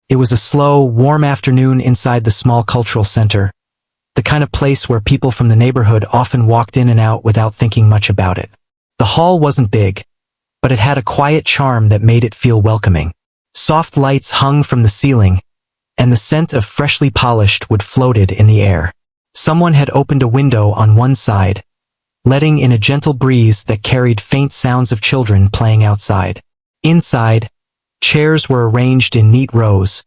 It was a slow, warm afternoon inside the small cultural center, the kind of place where people from the neighborhood often walked in and out without thinking much about it. The hall wasn't big, but it had a quiet charm that made it feel welcoming. Soft lights hung from the ceiling, and the scent of freshly polished wood floated in the air. Someone had opened a window on one side, letting in a gentle breeze that carried faint sounds of children playing outside. Inside, chairs were arranged in neat rows,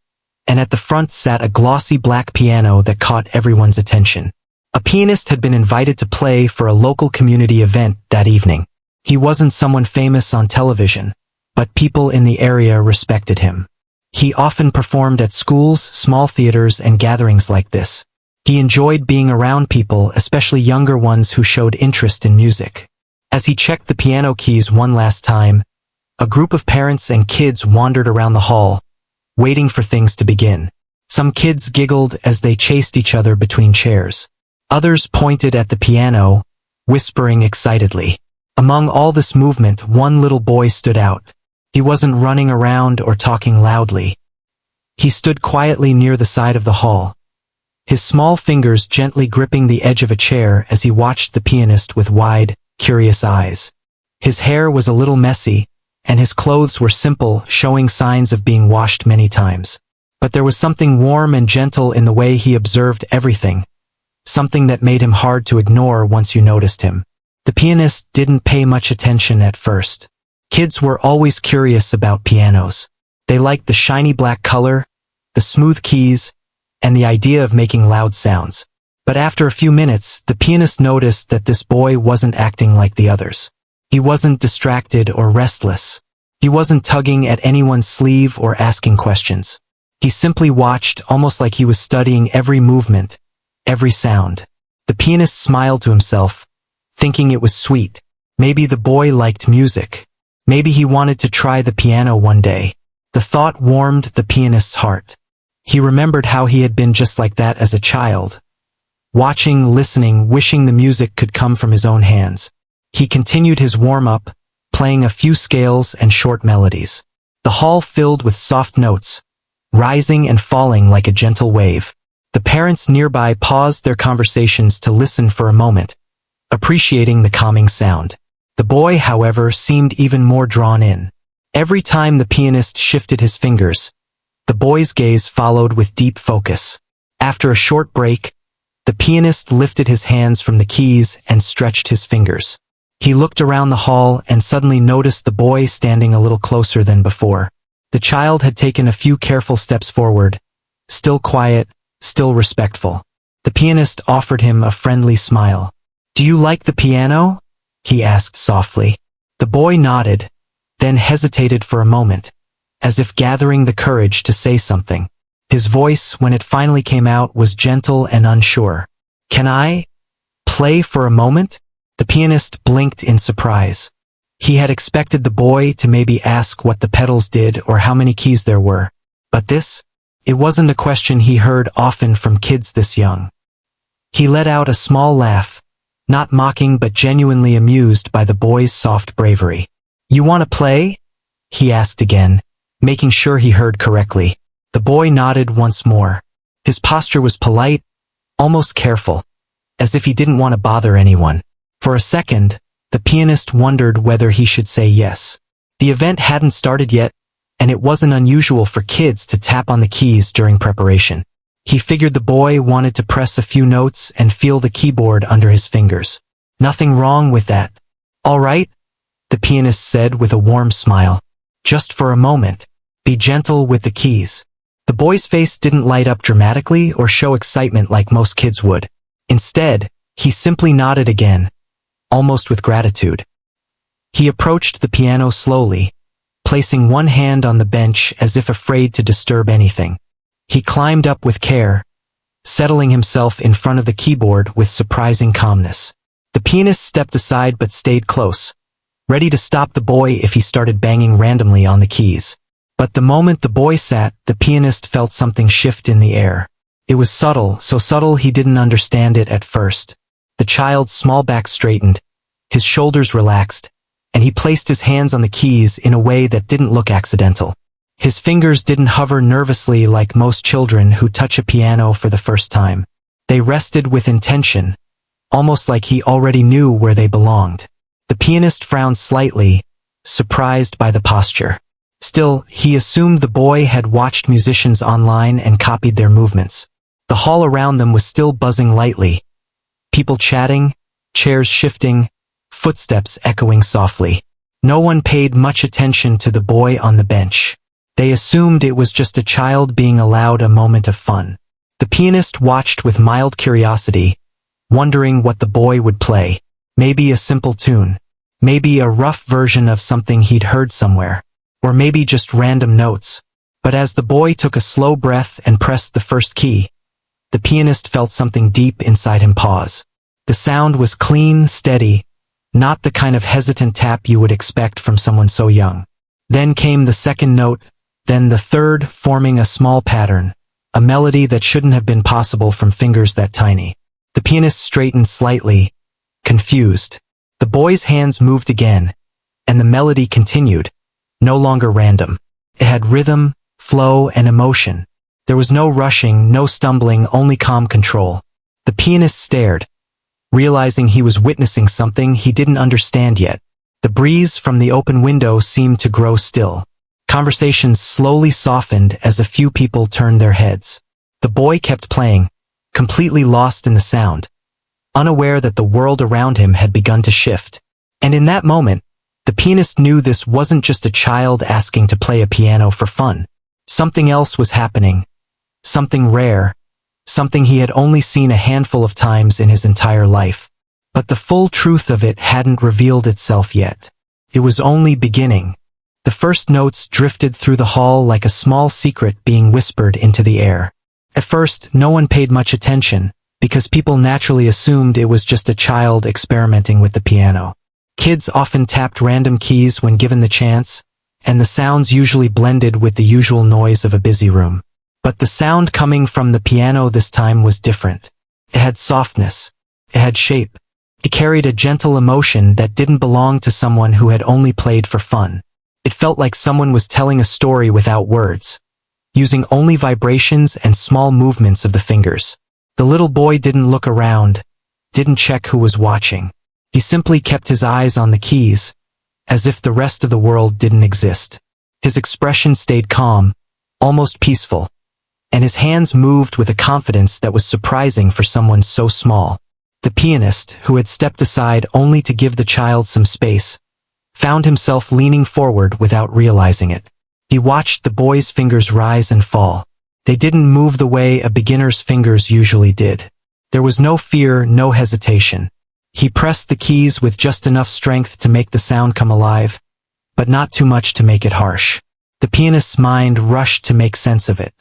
and at the front sat a glossy black piano that caught everyone's attention. A pianist had been invited to play for a local community event that evening. He wasn't someone famous on television, but people in the area respected him. He often performed at schools, small theaters, and gatherings like this. He enjoyed being around people, especially younger ones who showed interest in music. As he checked the piano keys one last time, a group of parents and kids wandered around the hall, waiting for things to begin. Some kids giggled as they chased each other between chairs. Others pointed at the piano, whispering excitedly. Among all this movement, one little boy stood out. He wasn't running around or talking loudly. He stood quietly near the side of the hall, his small fingers gently gripping the edge of a chair as he watched the pianist with wide, curious eyes. His hair was a little messy, and his clothes were simple, showing signs of being washed many times. But there was something warm and gentle in the way he observed everything, something that made him hard to ignore once you noticed him. The pianist didn't pay much attention at first. Kids were always curious about pianos. They liked the shiny black color, the smooth keys, and the idea of making loud sounds. But after a few minutes, the pianist noticed that this boy wasn't acting like the others. He wasn't distracted or restless. He wasn't tugging at anyone's sleeve or asking questions. He simply watched, almost like he was studying every movement, every sound. The pianist smiled to himself, thinking it was sweet. Maybe the boy liked music. Maybe he wanted to try the piano one day. The thought warmed the pianist's heart. He remembered how he had been just like that as a child, watching, listening, wishing the music could come from his own hands. He continued his warm-up, playing a few scales and short melodies. The hall filled with soft notes, rising and falling like a gentle wave. The parents nearby paused their conversations to listen for a moment, appreciating the calming sound. The boy, however, seemed even more drawn in. Every time the pianist shifted his fingers, the boy's gaze followed with deep focus. After a short break, the pianist lifted his hands from the keys and stretched his fingers. He looked around the hall and suddenly noticed the boy standing a little closer than before. The child had taken a few careful steps forward, still quiet, still respectful. The pianist offered him a friendly smile. "Do you like the piano?" he asked softly. The boy nodded, then hesitated for a moment, as if gathering the courage to say something. His voice, when it finally came out, was gentle and unsure. "Can I play for a moment?" The pianist blinked in surprise. He had expected the boy to maybe ask what the pedals did or how many keys there were. But it wasn't a question he heard often from kids this young. He let out a small laugh, not mocking but genuinely amused by the boy's soft bravery. "You want to play?" he asked again, making sure he heard correctly. The boy nodded once more. His posture was polite, almost careful, as if he didn't want to bother anyone. For a second, the pianist wondered whether he should say yes. The event hadn't started yet, and it wasn't unusual for kids to tap on the keys during preparation. He figured the boy wanted to press a few notes and feel the keyboard under his fingers. Nothing wrong with that. "All right," the pianist said with a warm smile. "Just for a moment. Be gentle with the keys." The boy's face didn't light up dramatically or show excitement like most kids would. Instead, he simply nodded again, almost with gratitude. He approached the piano slowly, placing one hand on the bench as if afraid to disturb anything. He climbed up with care, settling himself in front of the keyboard with surprising calmness. The pianist stepped aside but stayed close, ready to stop the boy if he started banging randomly on the keys. But the moment the boy sat, the pianist felt something shift in the air. It was subtle, so subtle he didn't understand it at first. The child's small back straightened, his shoulders relaxed, and he placed his hands on the keys in a way that didn't look accidental. His fingers didn't hover nervously like most children who touch a piano for the first time. They rested with intention, almost like he already knew where they belonged. The pianist frowned slightly, surprised by the posture. Still, he assumed the boy had watched musicians online and copied their movements. The hall around them was still buzzing lightly. People chatting, chairs shifting, footsteps echoing softly. No one paid much attention to the boy on the bench. They assumed it was just a child being allowed a moment of fun. The pianist watched with mild curiosity, wondering what the boy would play. Maybe a simple tune. Maybe a rough version of something he'd heard somewhere. Or maybe just random notes. But as the boy took a slow breath and pressed the first key, the pianist felt something deep inside him pause. The sound was clean, steady, not the kind of hesitant tap you would expect from someone so young. Then came the second note, then the third, forming a small pattern, a melody that shouldn't have been possible from fingers that tiny. The pianist straightened slightly, confused. The boy's hands moved again, and the melody continued, no longer random. It had rhythm, flow, and emotion. There was no rushing, no stumbling, only calm control. The pianist stared, realizing he was witnessing something he didn't understand yet. The breeze from the open window seemed to grow still. Conversations slowly softened as a few people turned their heads. The boy kept playing, completely lost in the sound, unaware that the world around him had begun to shift. And in that moment, the pianist knew this wasn't just a child asking to play a piano for fun. Something else was happening. Something rare. Something he had only seen a handful of times in his entire life. But the full truth of it hadn't revealed itself yet. It was only beginning. The first notes drifted through the hall like a small secret being whispered into the air. At first, no one paid much attention, because people naturally assumed it was just a child experimenting with the piano. Kids often tapped random keys when given the chance, and the sounds usually blended with the usual noise of a busy room. But the sound coming from the piano this time was different. It had softness. It had shape. It carried a gentle emotion that didn't belong to someone who had only played for fun. It felt like someone was telling a story without words, using only vibrations and small movements of the fingers. The little boy didn't look around, didn't check who was watching. He simply kept his eyes on the keys, as if the rest of the world didn't exist. His expression stayed calm, almost peaceful, and his hands moved with a confidence that was surprising for someone so small. The pianist, who had stepped aside only to give the child some space, found himself leaning forward without realizing it. He watched the boy's fingers rise and fall. They didn't move the way a beginner's fingers usually did. There was no fear, no hesitation. He pressed the keys with just enough strength to make the sound come alive, but not too much to make it harsh. The pianist's mind rushed to make sense of it.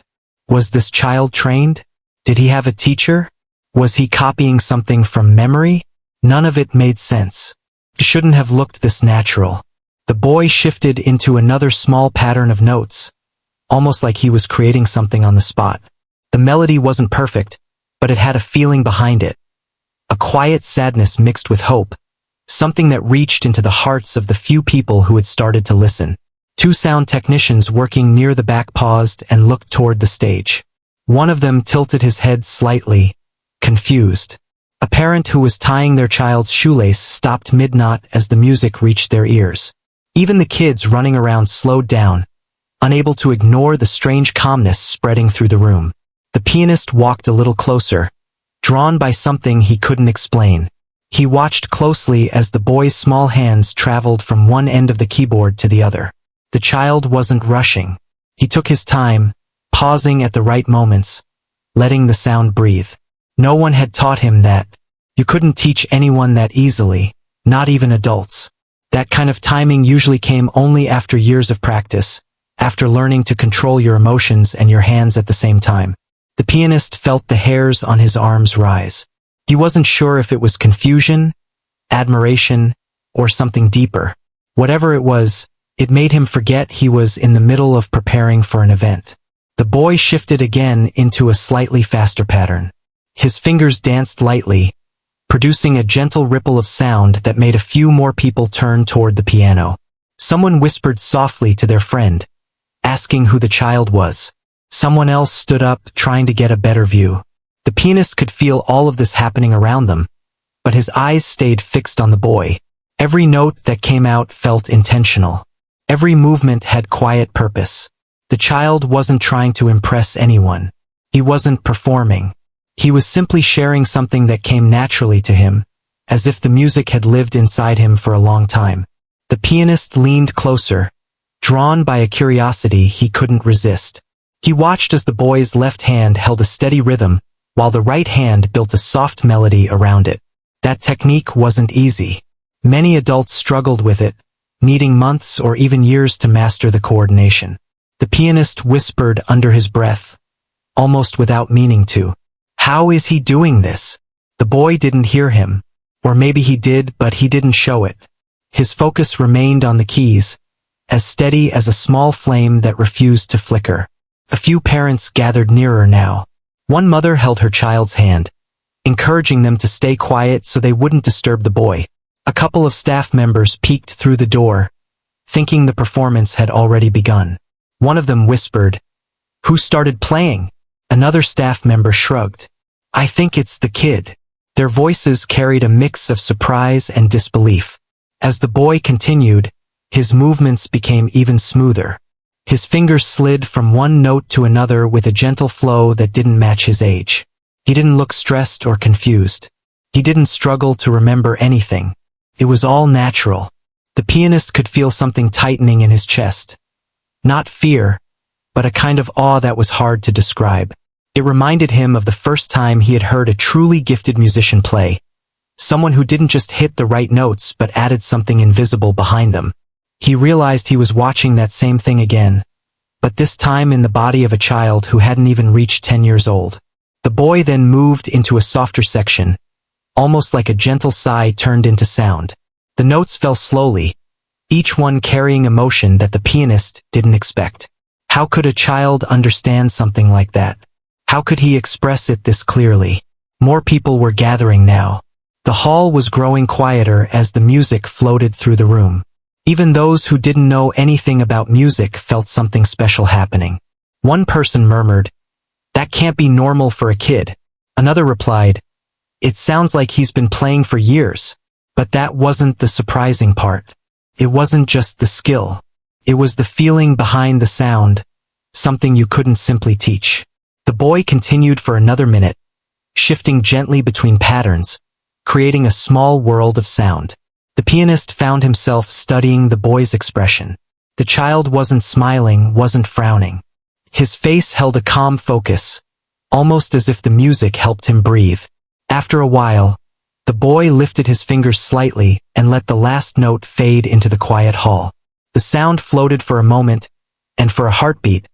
Was this child trained? Did he have a teacher? Was he copying something from memory? None of it made sense. It shouldn't have looked this natural. The boy shifted into another small pattern of notes, almost like he was creating something on the spot. The melody wasn't perfect, but it had a feeling behind it. A quiet sadness mixed with hope, something that reached into the hearts of the few people who had started to listen. Two sound technicians working near the back paused and looked toward the stage. One of them tilted his head slightly, confused. A parent who was tying their child's shoelace stopped mid-knot as the music reached their ears. Even the kids running around slowed down, unable to ignore the strange calmness spreading through the room. The pianist walked a little closer, drawn by something he couldn't explain. He watched closely as the boy's small hands traveled from one end of the keyboard to the other. The child wasn't rushing. He took his time, pausing at the right moments, letting the sound breathe. No one had taught him that. You couldn't teach anyone that easily, not even adults. That kind of timing usually came only after years of practice, after learning to control your emotions and your hands at the same time. The pianist felt the hairs on his arms rise. He wasn't sure if it was confusion, admiration, or something deeper. Whatever it was, it made him forget he was in the middle of preparing for an event. The boy shifted again into a slightly faster pattern. His fingers danced lightly, producing a gentle ripple of sound that made a few more people turn toward the piano. Someone whispered softly to their friend, asking who the child was. Someone else stood up, trying to get a better view. The pianist could feel all of this happening around them, but his eyes stayed fixed on the boy. Every note that came out felt intentional. Every movement had quiet purpose. The child wasn't trying to impress anyone. He wasn't performing. He was simply sharing something that came naturally to him, as if the music had lived inside him for a long time. The pianist leaned closer, drawn by a curiosity he couldn't resist. He watched as the boy's left hand held a steady rhythm, while the right hand built a soft melody around it. That technique wasn't easy. Many adults struggled with it, needing months or even years to master the coordination. The pianist whispered under his breath, almost without meaning to, "How is he doing this?" The boy didn't hear him. Or maybe he did, but he didn't show it. His focus remained on the keys, as steady as a small flame that refused to flicker. A few parents gathered nearer now. One mother held her child's hand, encouraging them to stay quiet so they wouldn't disturb the boy. A couple of staff members peeked through the door, thinking the performance had already begun. One of them whispered, "Who started playing?" Another staff member shrugged. "I think it's the kid." Their voices carried a mix of surprise and disbelief. As the boy continued, his movements became even smoother. His fingers slid from one note to another with a gentle flow that didn't match his age. He didn't look stressed or confused. He didn't struggle to remember anything. It was all natural. The pianist could feel something tightening in his chest. Not fear, but a kind of awe that was hard to describe. It reminded him of the first time he had heard a truly gifted musician play. Someone who didn't just hit the right notes but added something invisible behind them. He realized he was watching that same thing again, but this time in the body of a child who hadn't even reached 10 years old. The boy then moved into a softer section, almost like a gentle sigh turned into sound. The notes fell slowly, each one carrying emotion that the pianist didn't expect. How could a child understand something like that? How could he express it this clearly? More people were gathering now. The hall was growing quieter as the music floated through the room. Even those who didn't know anything about music felt something special happening. One person murmured, "That can't be normal for a kid." Another replied, "It sounds like he's been playing for years." But that wasn't the surprising part. It wasn't just the skill. It was the feeling behind the sound, something you couldn't simply teach. The boy continued for another minute, shifting gently between patterns, creating a small world of sound. The pianist found himself studying the boy's expression. The child wasn't smiling, wasn't frowning. His face held a calm focus, almost as if the music helped him breathe. After a while, the boy lifted his fingers slightly and let the last note fade into the quiet hall. The sound floated for a moment, and for a heartbeat,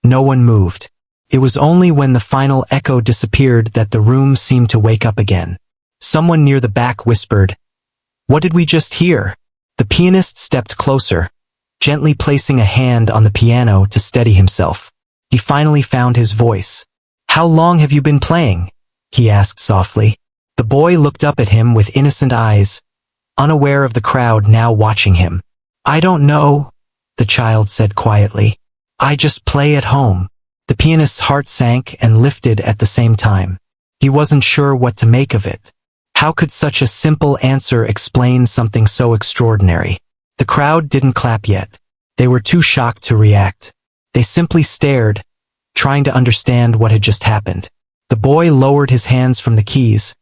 no one moved. It was only when the final echo disappeared that the room seemed to wake up again. Someone near the back whispered, "What did we just hear?" The pianist stepped closer, gently placing a hand on the piano to steady himself. He finally found his voice. "How long have you been playing?" he asked softly. The boy looked up at him with innocent eyes, unaware of the crowd now watching him. "I don't know," the child said quietly. "I just play at home." The pianist's heart sank and lifted at the same time. He wasn't sure what to make of it. How could such a simple answer explain something so extraordinary? The crowd didn't clap yet. They were too shocked to react. They simply stared, trying to understand what had just happened. The boy lowered his hands from the keys,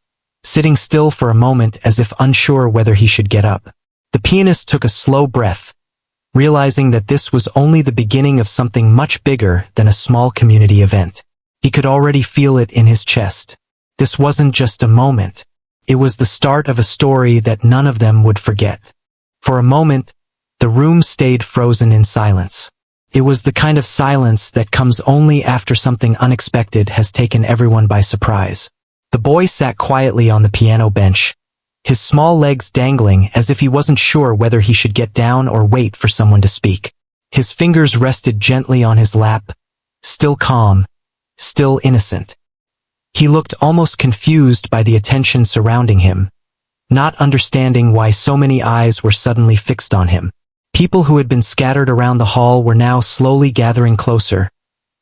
sitting still for a moment as if unsure whether he should get up. The pianist took a slow breath, realizing that this was only the beginning of something much bigger than a small community event. He could already feel it in his chest. This wasn't just a moment. It was the start of a story that none of them would forget. For a moment, the room stayed frozen in silence. It was the kind of silence that comes only after something unexpected has taken everyone by surprise. The boy sat quietly on the piano bench, his small legs dangling as if he wasn't sure whether he should get down or wait for someone to speak. His fingers rested gently on his lap, still calm, still innocent. He looked almost confused by the attention surrounding him, not understanding why so many eyes were suddenly fixed on him. People who had been scattered around the hall were now slowly gathering closer,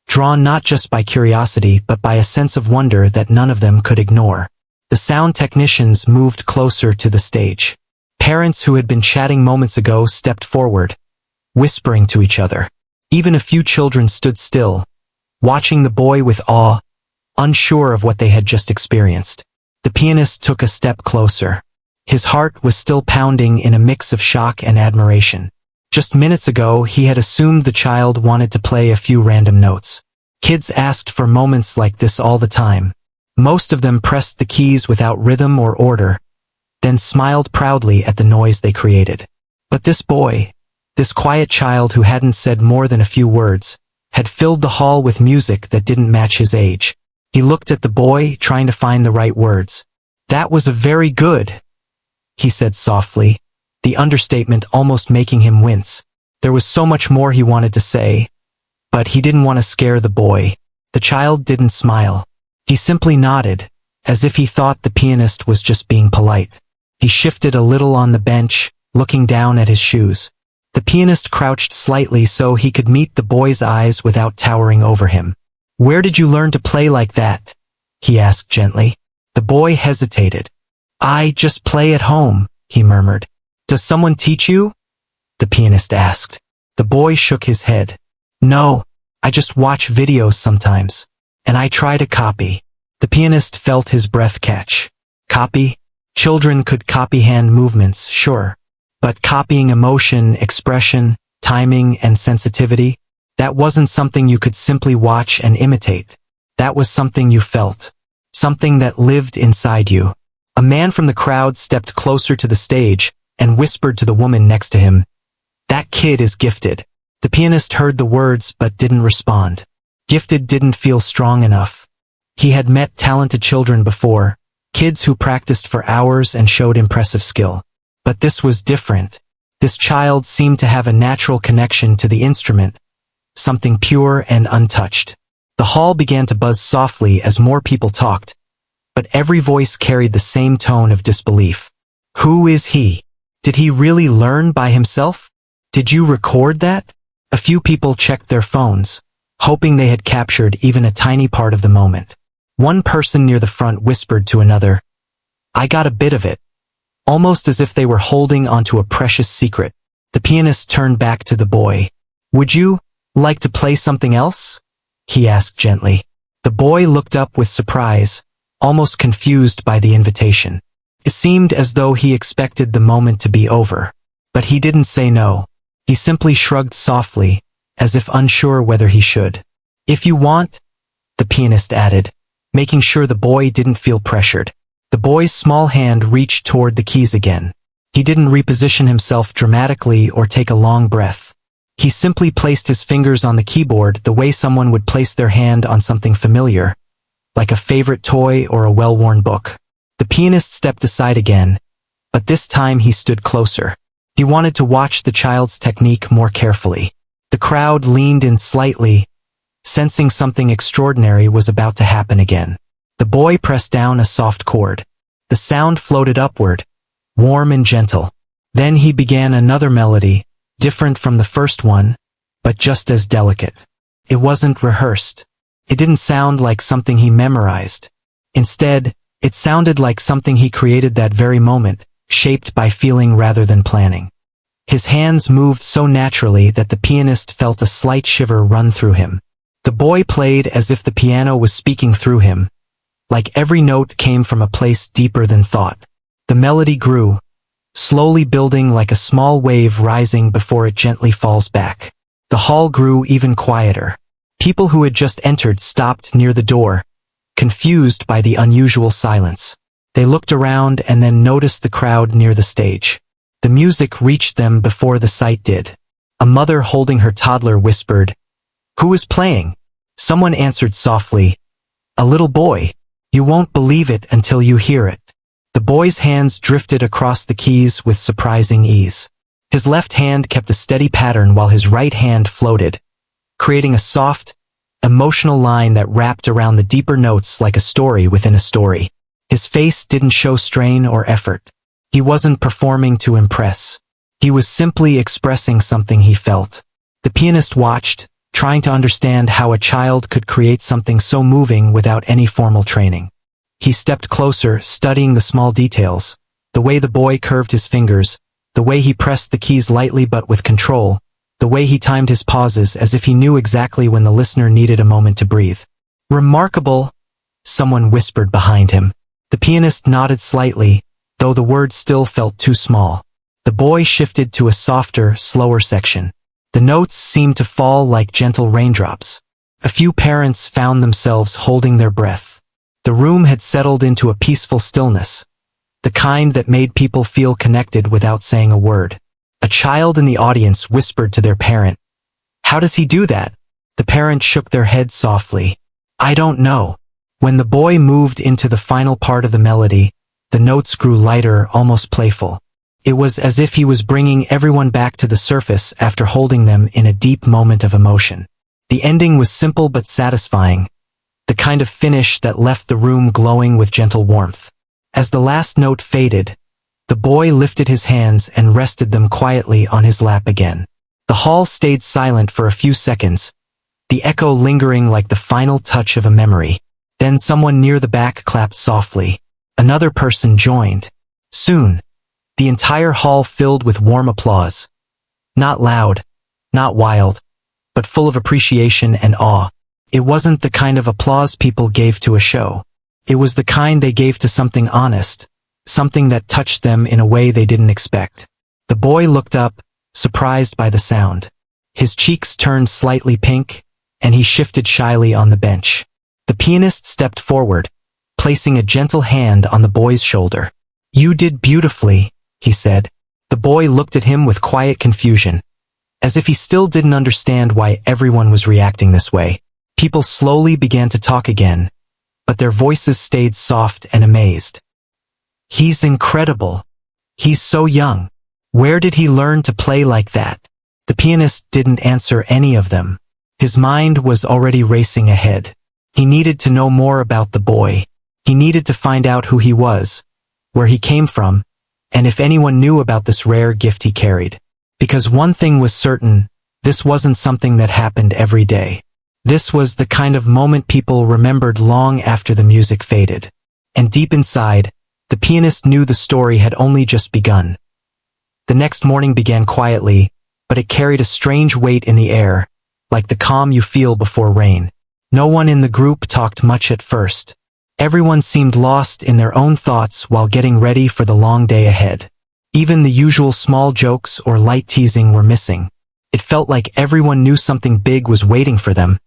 drawn not just by curiosity but by a sense of wonder that none of them could ignore. The sound technicians moved closer to the stage. Parents who had been chatting moments ago stepped forward, whispering to each other. Even a few children stood still, watching the boy with awe, unsure of what they had just experienced. The pianist took a step closer. His heart was still pounding in a mix of shock and admiration. Just minutes ago, he had assumed the child wanted to play a few random notes. Kids asked for moments like this all the time. Most of them pressed the keys without rhythm or order, then smiled proudly at the noise they created. But this boy, this quiet child who hadn't said more than a few words, had filled the hall with music that didn't match his age. He looked at the boy, trying to find the right words. "That was a very good," he said softly, the understatement almost making him wince. There was so much more he wanted to say, but he didn't want to scare the boy. The child didn't smile. He simply nodded, as if he thought the pianist was just being polite. He shifted a little on the bench, looking down at his shoes. The pianist crouched slightly so he could meet the boy's eyes without towering over him. "Where did you learn to play like that?" he asked gently. The boy hesitated. "I just play at home," he murmured. "Does someone teach you?" the pianist asked. The boy shook his head. "No, I just watch videos sometimes, and I try to copy." The pianist felt his breath catch. Copy? Children could copy hand movements, sure. But copying emotion, expression, timing, and sensitivity? That wasn't something you could simply watch and imitate. That was something you felt. Something that lived inside you. A man from the crowd stepped closer to the stage and whispered to the woman next to him, "That kid is gifted." The pianist heard the words but didn't respond. Gifted didn't feel strong enough. He had met talented children before, kids who practiced for hours and showed impressive skill. But this was different. This child seemed to have a natural connection to the instrument, something pure and untouched. The hall began to buzz softly as more people talked, but every voice carried the same tone of disbelief. "Who is he? Did he really learn by himself? Did you record that?" A few people checked their phones, hoping they had captured even a tiny part of the moment. One person near the front whispered to another, "I got a bit of it," almost as if they were holding onto a precious secret. The pianist turned back to the boy. "Would you like to play something else?" he asked gently. The boy looked up with surprise, almost confused by the invitation. It seemed as though he expected the moment to be over. But he didn't say no. He simply shrugged softly, as if unsure whether he should. "If you want," the pianist added, making sure the boy didn't feel pressured. The boy's small hand reached toward the keys again. He didn't reposition himself dramatically or take a long breath. He simply placed his fingers on the keyboard the way someone would place their hand on something familiar, like a favorite toy or a well-worn book. The pianist stepped aside again, but this time he stood closer. He wanted to watch the child's technique more carefully. The crowd leaned in slightly, sensing something extraordinary was about to happen again. The boy pressed down a soft chord. The sound floated upward, warm and gentle. Then he began another melody, different from the first one, but just as delicate. It wasn't rehearsed. It didn't sound like something he memorized. Instead, it sounded like something he created that very moment, shaped by feeling rather than planning. His hands moved so naturally that the pianist felt a slight shiver run through him. The boy played as if the piano was speaking through him, like every note came from a place deeper than thought. The melody grew, slowly building like a small wave rising before it gently falls back. The hall grew even quieter. People who had just entered stopped near the door, confused by the unusual silence. They looked around and then noticed the crowd near the stage. The music reached them before the sight did. A mother holding her toddler whispered, "Who is playing?" Someone answered softly, "A little boy. You won't believe it until you hear it." The boy's hands drifted across the keys with surprising ease. His left hand kept a steady pattern while his right hand floated, creating a soft, emotional line that wrapped around the deeper notes like a story within a story. His face didn't show strain or effort. He wasn't performing to impress. He was simply expressing something he felt. The pianist watched, trying to understand how a child could create something so moving without any formal training. He stepped closer, studying the small details, the way the boy curved his fingers, the way he pressed the keys lightly but with control, the way he timed his pauses as if he knew exactly when the listener needed a moment to breathe. "Remarkable," someone whispered behind him. The pianist nodded slightly, though the words still felt too small. The boy shifted to a softer, slower section. The notes seemed to fall like gentle raindrops. A few parents found themselves holding their breath. The room had settled into a peaceful stillness, the kind that made people feel connected without saying a word. A child in the audience whispered to their parent, "How does he do that?" The parent shook their head softly. "I don't know." When the boy moved into the final part of the melody, the notes grew lighter, almost playful. It was as if he was bringing everyone back to the surface after holding them in a deep moment of emotion. The ending was simple but satisfying, the kind of finish that left the room glowing with gentle warmth. As the last note faded, the boy lifted his hands and rested them quietly on his lap again. The hall stayed silent for a few seconds, the echo lingering like the final touch of a memory. Then someone near the back clapped softly. Another person joined. Soon, the entire hall filled with warm applause. Not loud, not wild, but full of appreciation and awe. It wasn't the kind of applause people gave to a show. It was the kind they gave to something honest, something that touched them in a way they didn't expect. The boy looked up, surprised by the sound. His cheeks turned slightly pink, and he shifted shyly on the bench. The pianist stepped forward, placing a gentle hand on the boy's shoulder. "You did beautifully," he said. The boy looked at him with quiet confusion, as if he still didn't understand why everyone was reacting this way. People slowly began to talk again, but their voices stayed soft and amazed. "He's incredible. He's so young. Where did he learn to play like that?" The pianist didn't answer any of them. His mind was already racing ahead. He needed to know more about the boy. He needed to find out who he was, where he came from, and if anyone knew about this rare gift he carried. Because one thing was certain, this wasn't something that happened every day. This was the kind of moment people remembered long after the music faded. And deep inside, the pianist knew the story had only just begun. The next morning began quietly, but it carried a strange weight in the air, like the calm you feel before rain. No one in the group talked much at first. Everyone seemed lost in their own thoughts while getting ready for the long day ahead. Even the usual small jokes or light teasing were missing. It felt like everyone knew something big was waiting for them,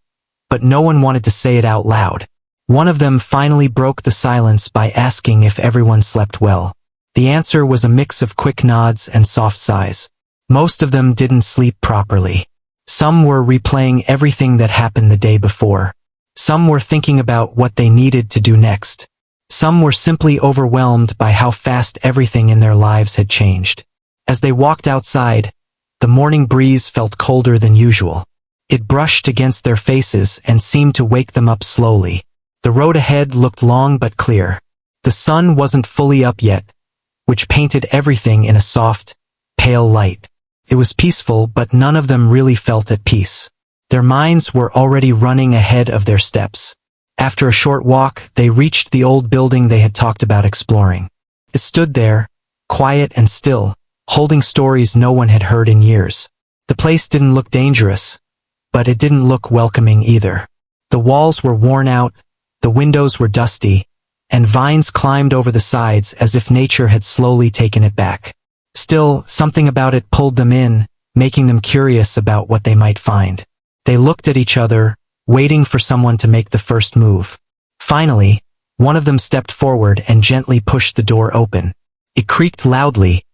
but no one wanted to say it out loud. One of them finally broke the silence by asking if everyone slept well. The answer was a mix of quick nods and soft sighs. Most of them didn't sleep properly. Some were replaying everything that happened the day before. Some were thinking about what they needed to do next. Some were simply overwhelmed by how fast everything in their lives had changed. As they walked outside, the morning breeze felt colder than usual. It brushed against their faces and seemed to wake them up slowly. The road ahead looked long but clear. The sun wasn't fully up yet, which painted everything in a soft, pale light. It was peaceful, but none of them really felt at peace. Their minds were already running ahead of their steps. After a short walk, they reached the old building they had talked about exploring. It stood there, quiet and still, holding stories no one had heard in years. The place didn't look dangerous, but it didn't look welcoming either. The walls were worn out, the windows were dusty, and vines climbed over the sides as if nature had slowly taken it back. Still, something about it pulled them in, making them curious about what they might find. They looked at each other, waiting for someone to make the first move. Finally, one of them stepped forward and gently pushed the door open. It creaked loudly,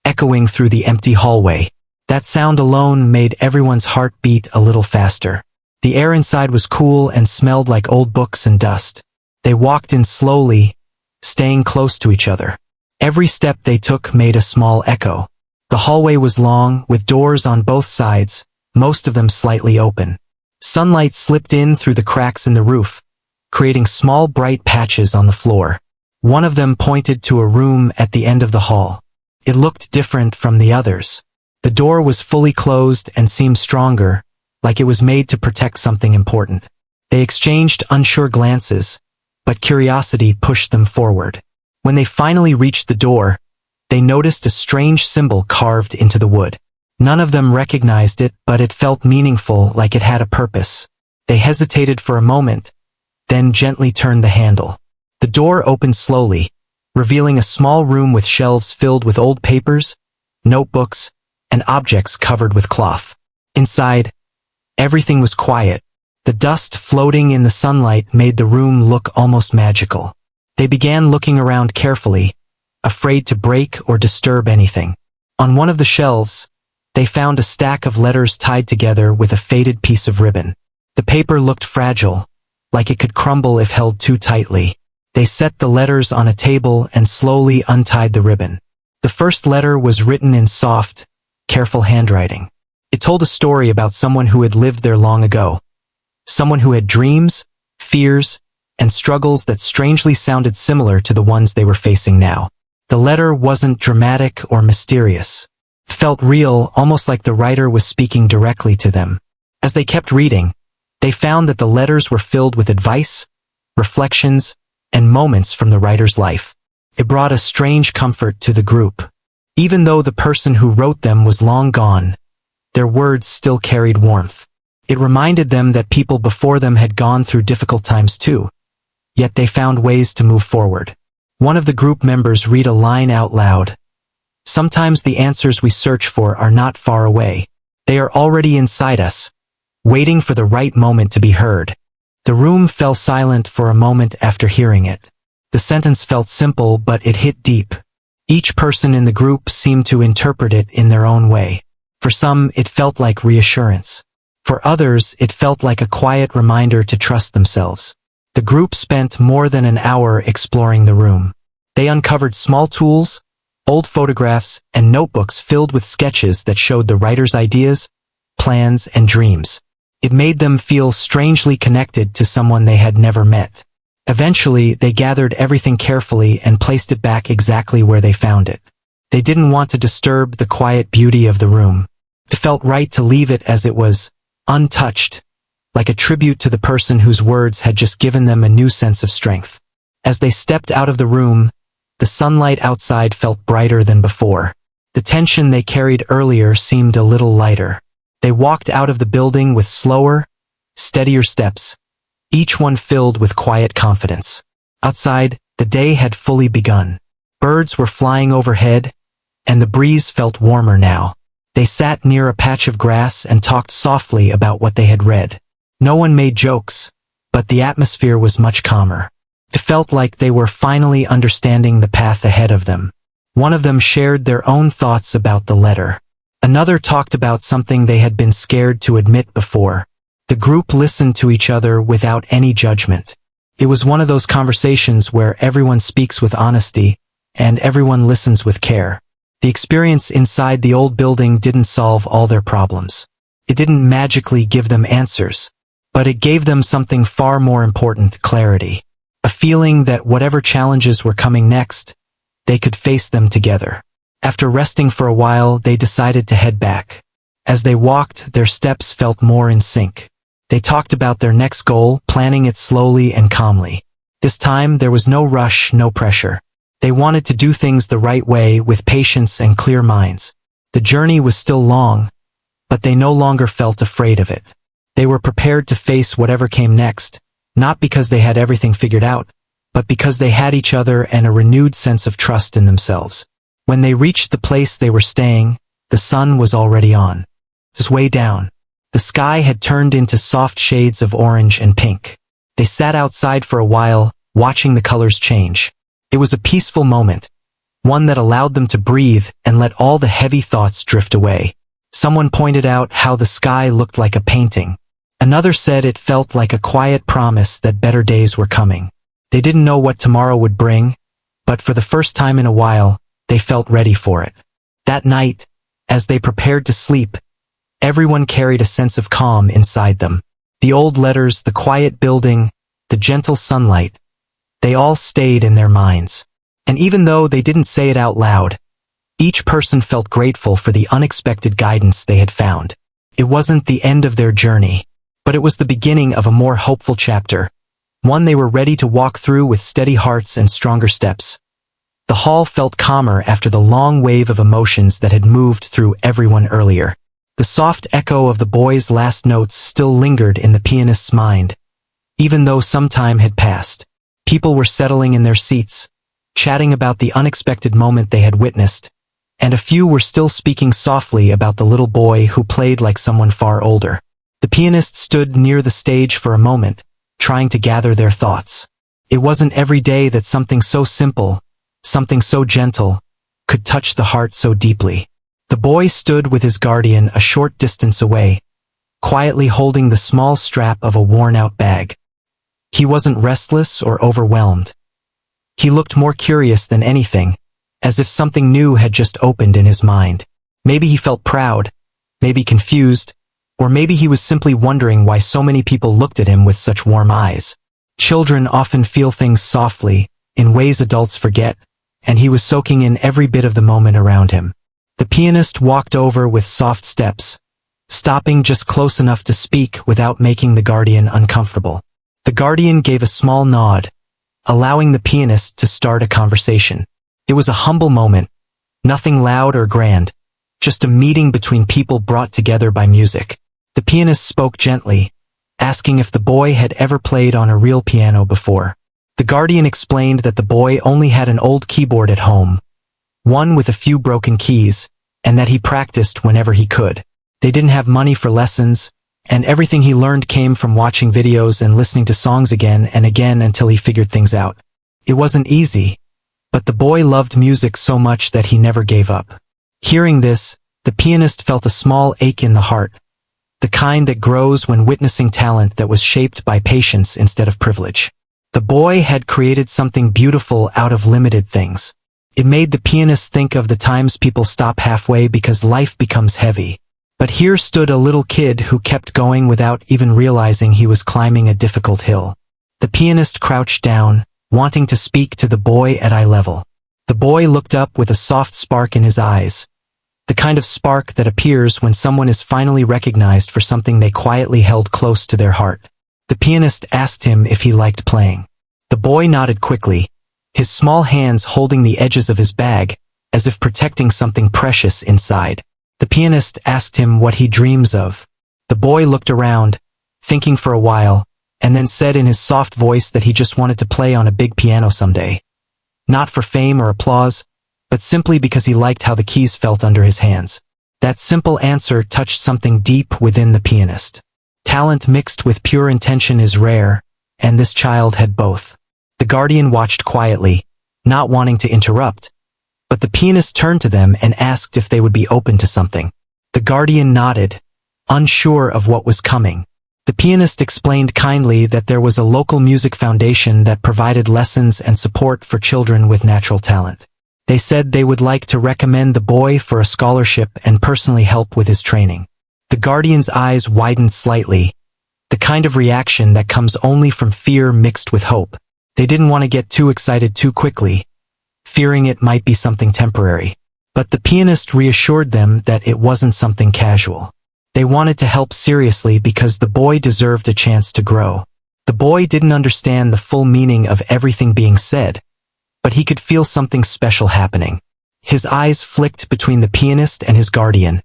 echoing through the empty hallway. That sound alone made everyone's heart beat a little faster. The air inside was cool and smelled like old books and dust. They walked in slowly, staying close to each other. Every step they took made a small echo. The hallway was long, with doors on both sides, most of them slightly open. Sunlight slipped in through the cracks in the roof, creating small bright patches on the floor. One of them pointed to a room at the end of the hall. It looked different from the others. The door was fully closed and seemed stronger, like it was made to protect something important. They exchanged unsure glances, but curiosity pushed them forward. When they finally reached the door, they noticed a strange symbol carved into the wood. None of them recognized it, but it felt meaningful, like it had a purpose. They hesitated for a moment, then gently turned the handle. The door opened slowly, revealing a small room with shelves filled with old papers, notebooks, and objects covered with cloth. Inside, everything was quiet. The dust floating in the sunlight made the room look almost magical. They began looking around carefully, afraid to break or disturb anything. On one of the shelves, they found a stack of letters tied together with a faded piece of ribbon. The paper looked fragile, like it could crumble if held too tightly. They set the letters on a table and slowly untied the ribbon. The first letter was written in soft, careful handwriting. It told a story about someone who had lived there long ago. Someone who had dreams, fears, and struggles that strangely sounded similar to the ones they were facing now. The letter wasn't dramatic or mysterious. It felt real, almost like the writer was speaking directly to them. As they kept reading, they found that the letters were filled with advice, reflections, and moments from the writer's life. It brought a strange comfort to the group. Even though the person who wrote them was long gone, their words still carried warmth. It reminded them that people before them had gone through difficult times too, yet they found ways to move forward. One of the group members read a line out loud. Sometimes the answers we search for are not far away. They are already inside us, waiting for the right moment to be heard. The room fell silent for a moment after hearing it. The sentence felt simple, but it hit deep. Each person in the group seemed to interpret it in their own way. For some, it felt like reassurance. For others, it felt like a quiet reminder to trust themselves. The group spent more than an hour exploring the room. They uncovered small tools, old photographs, and notebooks filled with sketches that showed the writer's ideas, plans, and dreams. It made them feel strangely connected to someone they had never met. Eventually, they gathered everything carefully and placed it back exactly where they found it. They didn't want to disturb the quiet beauty of the room. It felt right to leave it as it was, untouched, like a tribute to the person whose words had just given them a new sense of strength. As they stepped out of the room, the sunlight outside felt brighter than before. The tension they carried earlier seemed a little lighter. They walked out of the building with slower, steadier steps, each one filled with quiet confidence. Outside, the day had fully begun. Birds were flying overhead, and the breeze felt warmer now. They sat near a patch of grass and talked softly about what they had read. No one made jokes, but the atmosphere was much calmer. It felt like they were finally understanding the path ahead of them. One of them shared their own thoughts about the letter. Another talked about something they had been scared to admit before. The group listened to each other without any judgment. It was one of those conversations where everyone speaks with honesty, and everyone listens with care. The experience inside the old building didn't solve all their problems. It didn't magically give them answers, but it gave them something far more important: clarity. A feeling that whatever challenges were coming next, they could face them together. After resting for a while, they decided to head back. As they walked, their steps felt more in sync. They talked about their next goal, planning it slowly and calmly. This time, there was no rush, no pressure. They wanted to do things the right way, with patience and clear minds. The journey was still long, but they no longer felt afraid of it. They were prepared to face whatever came next, not because they had everything figured out, but because they had each other and a renewed sense of trust in themselves. When they reached the place they were staying, the sun was already on. It was way down. The sky had turned into soft shades of orange and pink. They sat outside for a while, watching the colors change. It was a peaceful moment, one that allowed them to breathe and let all the heavy thoughts drift away. Someone pointed out how the sky looked like a painting. Another said it felt like a quiet promise that better days were coming. They didn't know what tomorrow would bring, but for the first time in a while, they felt ready for it. That night, as they prepared to sleep, everyone carried a sense of calm inside them. The old letters, the quiet building, the gentle sunlight, they all stayed in their minds. And even though they didn't say it out loud, Each person felt grateful for the unexpected guidance they had found. It wasn't the end of their journey, but it was the beginning of a more hopeful chapter, one they were ready to walk through with steady hearts and stronger steps. The hall felt calmer after the long wave of emotions that had moved through everyone earlier. The soft echo of the boy's last notes still lingered in the pianist's mind. Even though some time had passed, people were settling in their seats, chatting about the unexpected moment they had witnessed, and a few were still speaking softly about the little boy who played like someone far older. The pianist stood near the stage for a moment, trying to gather their thoughts. It wasn't every day that something so simple, something so gentle, could touch the heart so deeply. The boy stood with his guardian a short distance away, quietly holding the small strap of a worn-out bag. He wasn't restless or overwhelmed. He looked more curious than anything, as if something new had just opened in his mind. Maybe he felt proud, maybe confused, or maybe he was simply wondering why so many people looked at him with such warm eyes. Children often feel things softly, in ways adults forget, and he was soaking in every bit of the moment around him. The pianist walked over with soft steps, stopping just close enough to speak without making the guardian uncomfortable. The guardian gave a small nod, allowing the pianist to start a conversation. It was a humble moment, nothing loud or grand, just a meeting between people brought together by music. The pianist spoke gently, asking if the boy had ever played on a real piano before. The guardian explained that the boy only had an old keyboard at home, one with a few broken keys, and that he practiced whenever he could. They didn't have money for lessons, and everything he learned came from watching videos and listening to songs again and again until he figured things out. It wasn't easy, but the boy loved music so much that he never gave up. Hearing this, the pianist felt a small ache in the heart, the kind that grows when witnessing talent that was shaped by patience instead of privilege. The boy had created something beautiful out of limited things. It made the pianist think of the times people stop halfway because life becomes heavy. But here stood a little kid who kept going without even realizing he was climbing a difficult hill. The pianist crouched down, wanting to speak to the boy at eye level. The boy looked up with a soft spark in his eyes, the kind of spark that appears when someone is finally recognized for something they quietly held close to their heart. The pianist asked him if he liked playing. The boy nodded quickly, his small hands holding the edges of his bag, as if protecting something precious inside. The pianist asked him what he dreams of. The boy looked around, thinking for a while, and then said in his soft voice that he just wanted to play on a big piano someday. Not for fame or applause, but simply because he liked how the keys felt under his hands. That simple answer touched something deep within the pianist. Talent mixed with pure intention is rare, and this child had both. The guardian watched quietly, not wanting to interrupt, but the pianist turned to them and asked if they would be open to something. The guardian nodded, unsure of what was coming. The pianist explained kindly that there was a local music foundation that provided lessons and support for children with natural talent. They said they would like to recommend the boy for a scholarship and personally help with his training. The guardian's eyes widened slightly, the kind of reaction that comes only from fear mixed with hope. They didn't want to get too excited too quickly, fearing it might be something temporary. But the pianist reassured them that it wasn't something casual. They wanted to help seriously because the boy deserved a chance to grow. The boy didn't understand the full meaning of everything being said, but he could feel something special happening. His eyes flicked between the pianist and his guardian,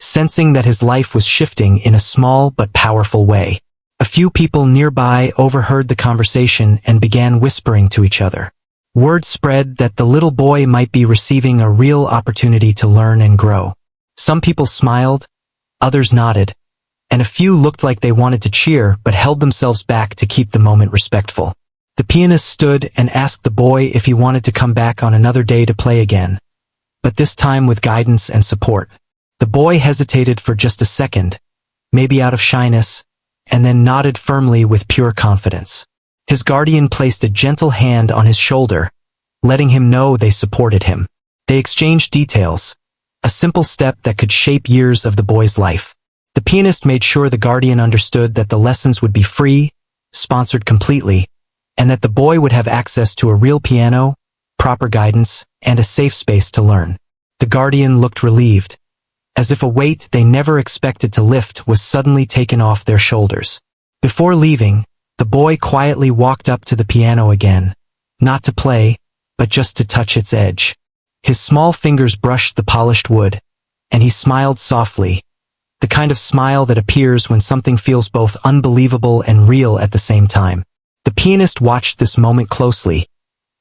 sensing that his life was shifting in a small but powerful way. A few people nearby overheard the conversation and began whispering to each other. Word spread that the little boy might be receiving a real opportunity to learn and grow. Some people smiled, others nodded, and a few looked like they wanted to cheer but held themselves back to keep the moment respectful. The pianist stood and asked the boy if he wanted to come back on another day to play again, but this time with guidance and support. The boy hesitated for just a second, maybe out of shyness, and then nodded firmly with pure confidence. His guardian placed a gentle hand on his shoulder, letting him know they supported him. They exchanged details, a simple step that could shape years of the boy's life. The pianist made sure the guardian understood that the lessons would be free, sponsored completely, and that the boy would have access to a real piano, proper guidance, and a safe space to learn. The guardian looked relieved, as if a weight they never expected to lift was suddenly taken off their shoulders. Before leaving, the boy quietly walked up to the piano again, not to play, but just to touch its edge. His small fingers brushed the polished wood, and he smiled softly, the kind of smile that appears when something feels both unbelievable and real at the same time. The pianist watched this moment closely,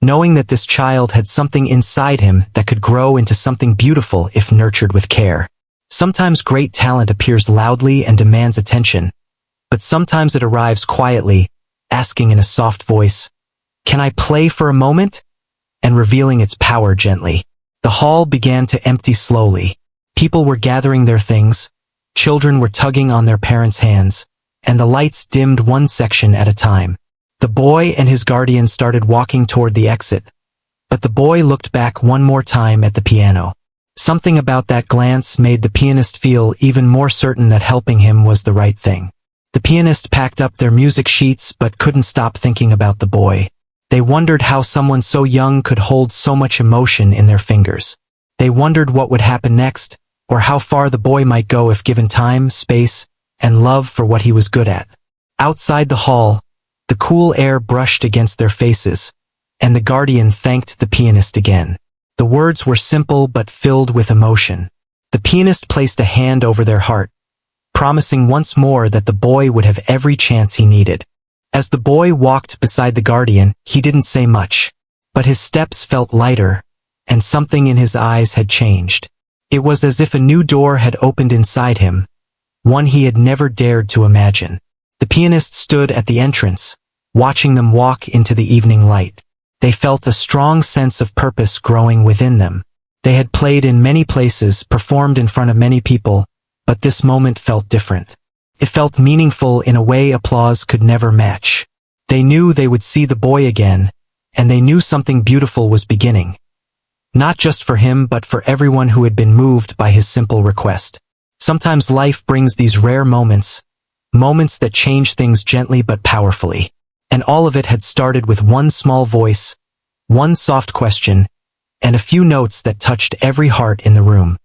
knowing that this child had something inside him that could grow into something beautiful if nurtured with care. Sometimes great talent appears loudly and demands attention, but sometimes it arrives quietly, asking in a soft voice, "Can I play for a moment?" and revealing its power gently. The hall began to empty slowly. People were gathering their things, children were tugging on their parents' hands, and the lights dimmed one section at a time. The boy and his guardian started walking toward the exit, but the boy looked back one more time at the piano. Something about that glance made the pianist feel even more certain that helping him was the right thing. The pianist packed up their music sheets but couldn't stop thinking about the boy. They wondered how someone so young could hold so much emotion in their fingers. They wondered what would happen next, or how far the boy might go if given time, space, and love for what he was good at. Outside the hall, the cool air brushed against their faces, and the guardian thanked the pianist again. The words were simple but filled with emotion. The pianist placed a hand over their heart, promising once more that the boy would have every chance he needed. As the boy walked beside the guardian, he didn't say much, but his steps felt lighter, and something in his eyes had changed. It was as if a new door had opened inside him, one he had never dared to imagine. The pianist stood at the entrance, watching them walk into the evening light. They felt a strong sense of purpose growing within them. They had played in many places, performed in front of many people, but this moment felt different. It felt meaningful in a way applause could never match. They knew they would see the boy again, and they knew something beautiful was beginning. Not just for him but for everyone who had been moved by his simple request. Sometimes life brings these rare moments that change things gently but powerfully. And all of it had started with one small voice, one soft question, and a few notes that touched every heart in the room.